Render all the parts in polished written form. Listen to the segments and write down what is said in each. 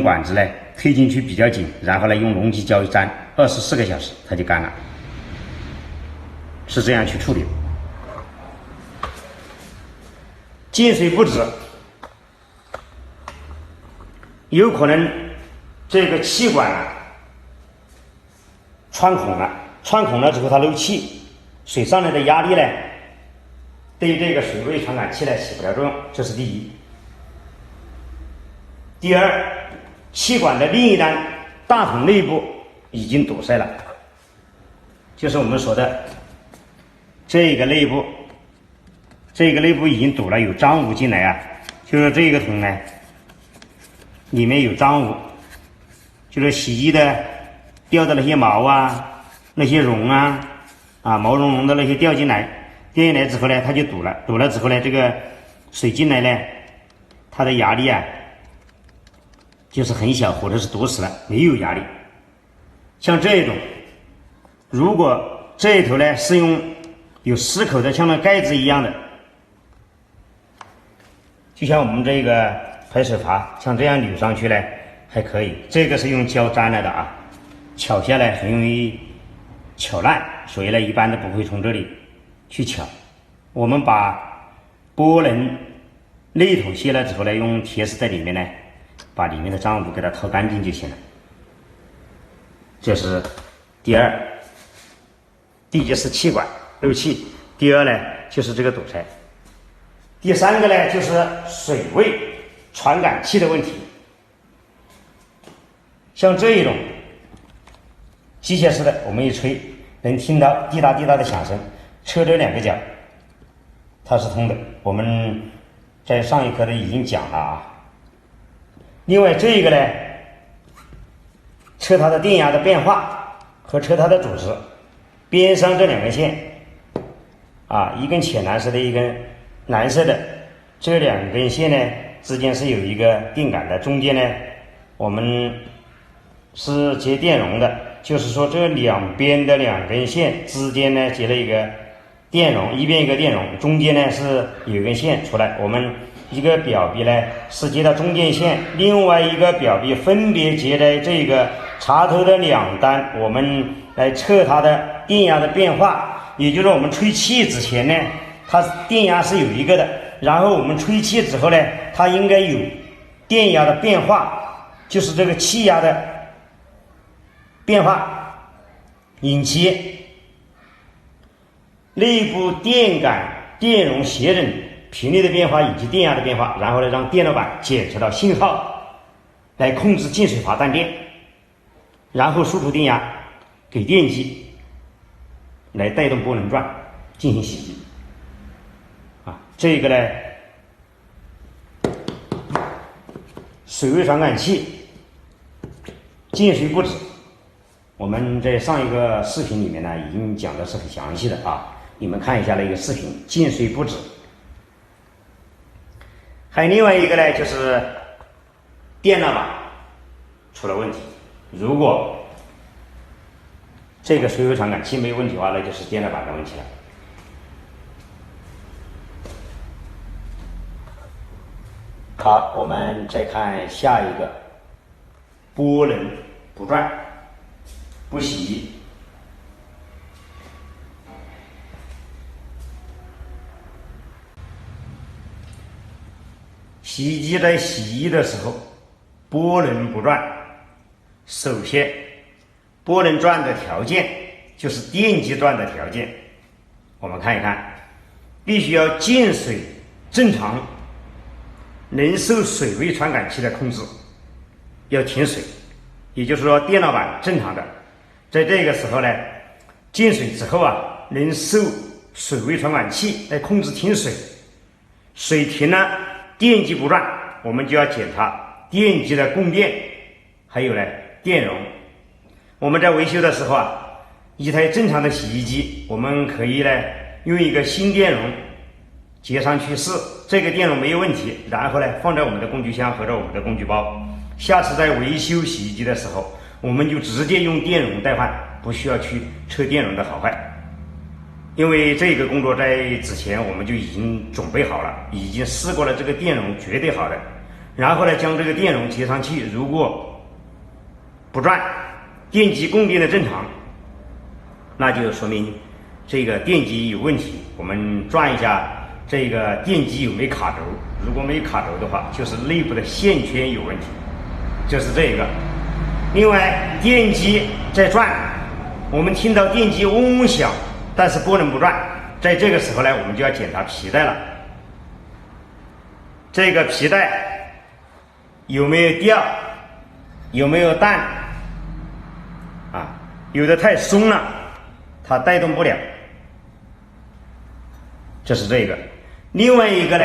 管子呢推进去比较紧，然后呢用溶剂胶一粘，24个小时它就干了，是这样去处理的。进水不止，有可能这个气管穿孔了，穿孔了之后它漏气，水上来的压力呢对这个水位传感器呢起不了作用，这是第一。第二，气管的另一端大孔内部已经堵塞了，就是我们说的这个内部已经堵了，有脏污进来啊，就是这个桶呢里面有脏污，就是洗衣的掉的那些毛啊，那些绒啊，毛茸茸的那些掉进来之后呢，它就堵了之后呢，这个水进来呢，它的压力就是很小，或者是堵死了，没有压力。像这一种，如果这一头呢是用有10口的，像那盖子一样的，就像我们这个排水阀，像这样捋上去呢还可以。这个是用胶粘了的啊，撬下来很容易撬烂，所以呢一般都不会从这里去撬。我们把波轮内头卸了之后呢，用铁丝在里面呢把里面的脏污给它掏干净就行了。这是第二。第一是气管漏气，第二呢就是这个堵塞，第三个呢就是水位传感器的问题。像这一种机械式的，我们一吹能听到滴答滴答的响声，车这2个角它是通的，我们在上一课的已经讲了啊。另外这个呢，测它的电压的变化和测它的阻值，边上这2根线一根浅蓝色的，一根蓝色的，这2根线呢之间是有一个电感的，中间呢我们是接电容的，就是说这两边的2根线之间呢接了一个电容，一边一个电容，中间呢是有一根线出来，我们一个表皮呢是接到中间线，另外一个表皮分别接在这个插头的2端，我们来测它的电压的变化。也就是我们吹气之前呢，它电压是有一个的，然后我们吹气之后呢，它应该有电压的变化，就是这个气压的变化，引起内部电感电容谐振频率的变化以及电压的变化，然后呢让电路板检测到信号来控制进水阀断电，然后输出电压给电机来带动波轮转进行洗涤这个呢水位传感器进水不止，我们在上一个视频里面呢已经讲的是很详细的你们看一下那个视频，进水不止。还有另外一个呢，就是电路板出了问题。如果这个水位传感器没有问题的话，那就是电路板的问题了。好，我们再看下一个，波轮不转不洗。洗衣机在洗衣的时候，波轮不转，首先波轮转的条件就是电机转的条件，我们看一看，必须要进水正常，能受水位传感器的控制，要停水，也就是说电路板正常的，在这个时候呢，进水之后能受水位传感器来控制停水，水停了，电机不转，我们就要检查电机的供电，还有电容。我们在维修的时候一台正常的洗衣机，我们可以用一个新电容接上去试，这个电容没有问题，然后放在我们的工具箱或者我们的工具包，下次在维修洗衣机的时候，我们就直接用电容代换，不需要去测电容的好坏。因为这个工作在之前我们就已经准备好了，已经试过了，这个电容绝对好的，然后呢将这个电容接上去，如果不转，电机供电的正常，那就说明这个电机有问题。我们转一下这个电机有没有卡轴，如果没有卡轴的话，就是内部的线圈有问题，就是这个。另外电机在转，我们听到电机嗡嗡响，但是波轮不转，在这个时候呢，我们就要检查皮带了。这个皮带有没有掉，有没有弹啊？有的太松了，它带动不了，这是这个。另外一个呢，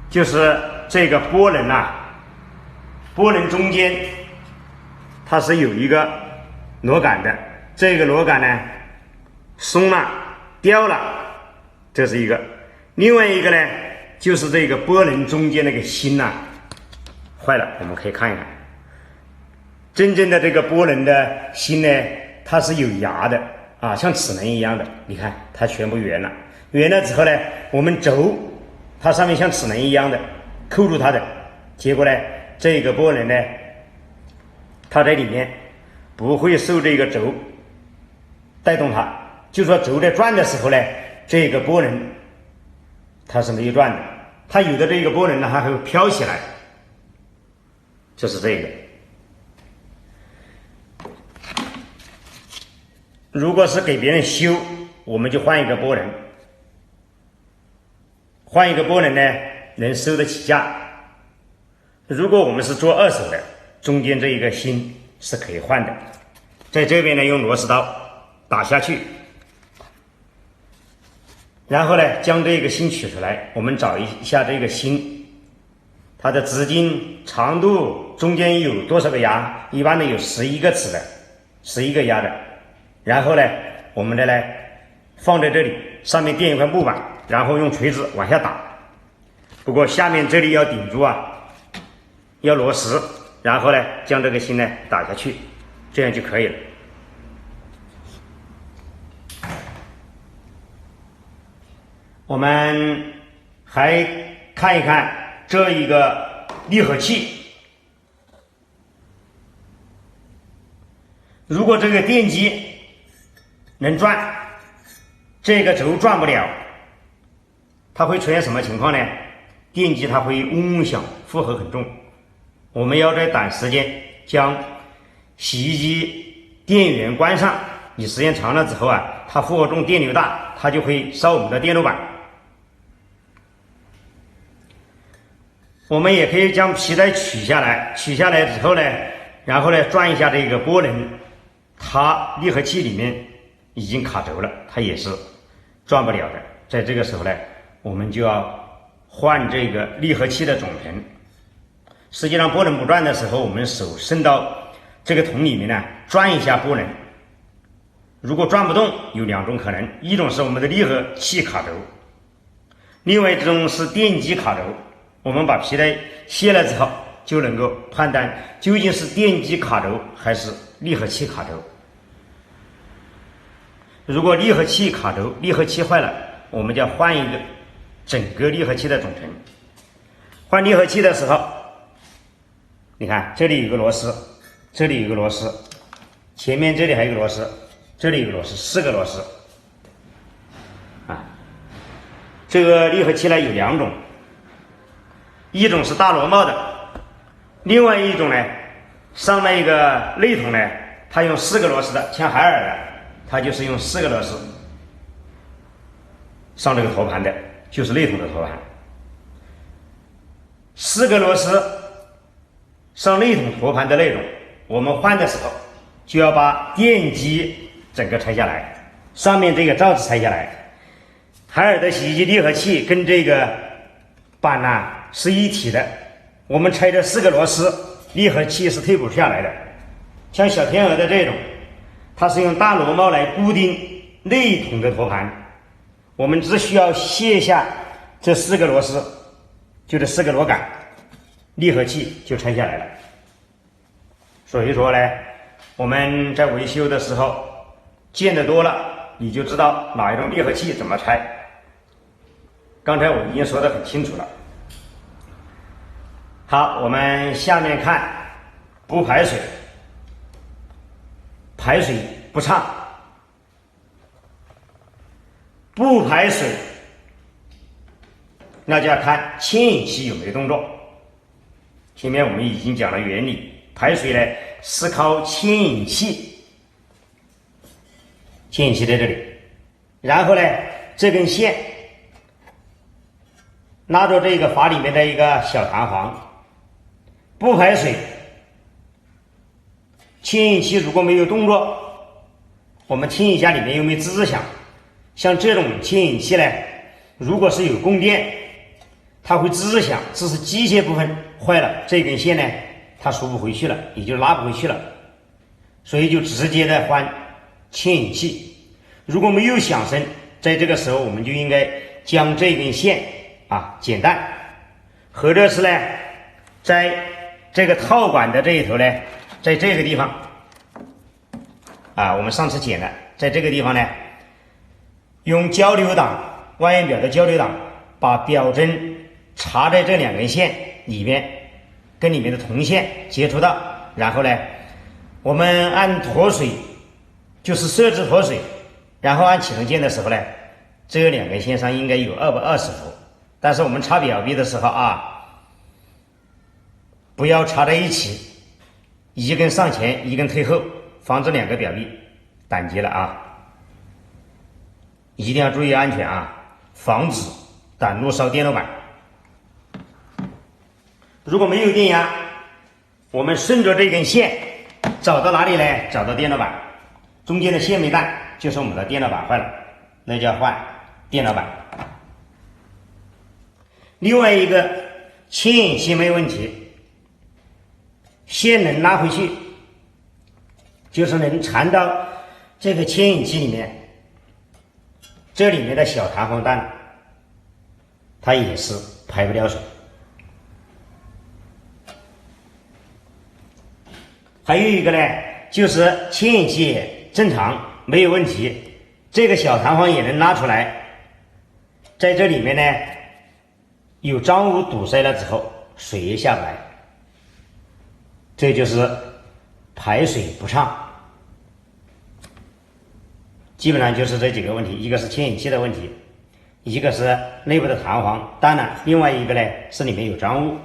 就是这个波轮波轮中间它是有一个螺杆的，这个螺杆呢松了掉了，这是一个。另外一个呢，就是这个波轮中间那个芯坏了，我们可以看一看。真正的这个波轮的芯呢，它是有牙的像齿轮一样的，你看它全部圆了。圆了之后呢，我们轴它上面像齿轮一样的扣住它的，结果呢，这个波轮呢，它在里面不会受这个轴带动它，就说轴在转的时候呢，这个波轮它是没有转的，它有的这个波轮呢，它还会飘起来，就是这个。如果是给别人修，我们就换一个波轮，换一个波轮呢，能收得起价。如果我们是做二手的，中间这一个芯是可以换的，在这边呢用螺丝刀打下去，然后呢将这个芯取出来，我们找一下这个芯，它的直径、长度中间有多少个牙，一般的有11个齿的，11个牙的。然后呢我们的放在这里，上面垫一块木板，然后用锤子往下打，不过下面这里要顶住要螺丝，然后呢将这个芯呢打下去，这样就可以了。我们还看一看这一个离合器，如果这个电机能转，这个轴转不了，它会出现什么情况呢？电机它会嗡嗡响，负荷很重。我们要在短时间将洗衣机电源关上，你时间长了之后它负荷重，电流大，它就会烧我们的电路板。我们也可以将皮带取下来，取下来之后呢，然后呢转一下这个波轮，它离合器里面已经卡轴了，它也是转不了的。在这个时候呢，我们就要换这个离合器的总成。实际上波轮不转的时候，我们手伸到这个桶里面呢，转一下波轮，如果转不动，有2种可能，一种是我们的离合器卡轴，另外一种是电机卡轴。我们把皮带卸了之后，就能够判断究竟是电机卡轴还是离合器卡轴。如果离合器卡轴，离合器坏了，我们就要换一个整个离合器的总成。换离合器的时候，你看这里有个螺丝，这里有个螺丝，前面这里还有个螺丝，这里有个螺丝，4个螺丝这个离合器呢有2种，一种是大螺帽的，另外一种呢，上面一个内筒呢，它用4个螺丝的，像海尔的，它就是用4个螺丝上这个托盘的，就是内筒的托盘。4个螺丝上内筒托盘的那种，我们换的时候就要把电机整个拆下来，上面这个罩子拆下来。海尔的洗衣机离合器跟这个板是一体的，我们拆这4个螺丝，离合器是退不下来的。像小天鹅的这种，它是用大螺帽来固定内筒的托盘，我们只需要卸下这4个螺丝，就这4个螺杆，离合器就拆下来了。所以说呢，我们在维修的时候见得多了，你就知道哪一种离合器怎么拆。刚才我已经说得很清楚了。好，我们下面看不排水，排水不畅。不排水，那就要看牵引器有没有动作。前面我们已经讲了原理，排水呢是靠牵引器，牵引器在这里，然后呢这根线拉着这个阀里面的一个小弹簧。不排水，牵引器如果没有动作，我们听一下里面有没有吱吱响。像这种牵引器呢，如果是有供电，它会吱吱响，这是机械部分坏了，这根线呢它输不回去了，也就拉不回去了，所以就直接的换牵引器。如果没有响声，在这个时候我们就应该将这根线剪断，或者是呢在这个套管的这一头呢，在这个地方我们上次剪的，在这个地方呢用交流档，万用表的交流档把表针插在这两根线里面，跟里面的铜线接触到，然后呢我们按脱水，就是设置脱水，然后按启动键的时候呢，这两根线上应该有220伏，但是我们插表壁的时候不要插在一起，一根上前一根退后，防止两个表壁打结了一定要注意安全防止短路烧电路板。如果没有电压，我们顺着这根线找到哪里呢？找到电路板，中间的线没断，就是我们的电路板坏了，那就要换电路板。另外一个牵引器没问题，线能拉回去，就是能缠到这个牵引器里面，这里面的小弹簧断了，它也是排不掉水。还有一个呢，就是牵引器正常没有问题，这个小弹簧也能拉出来，在这里面呢有脏污堵塞了之后，水也下不来，这就是排水不畅。基本上就是这几个问题，一个是牵引器的问题，一个是内部的弹簧，当然另外一个呢是里面有脏污。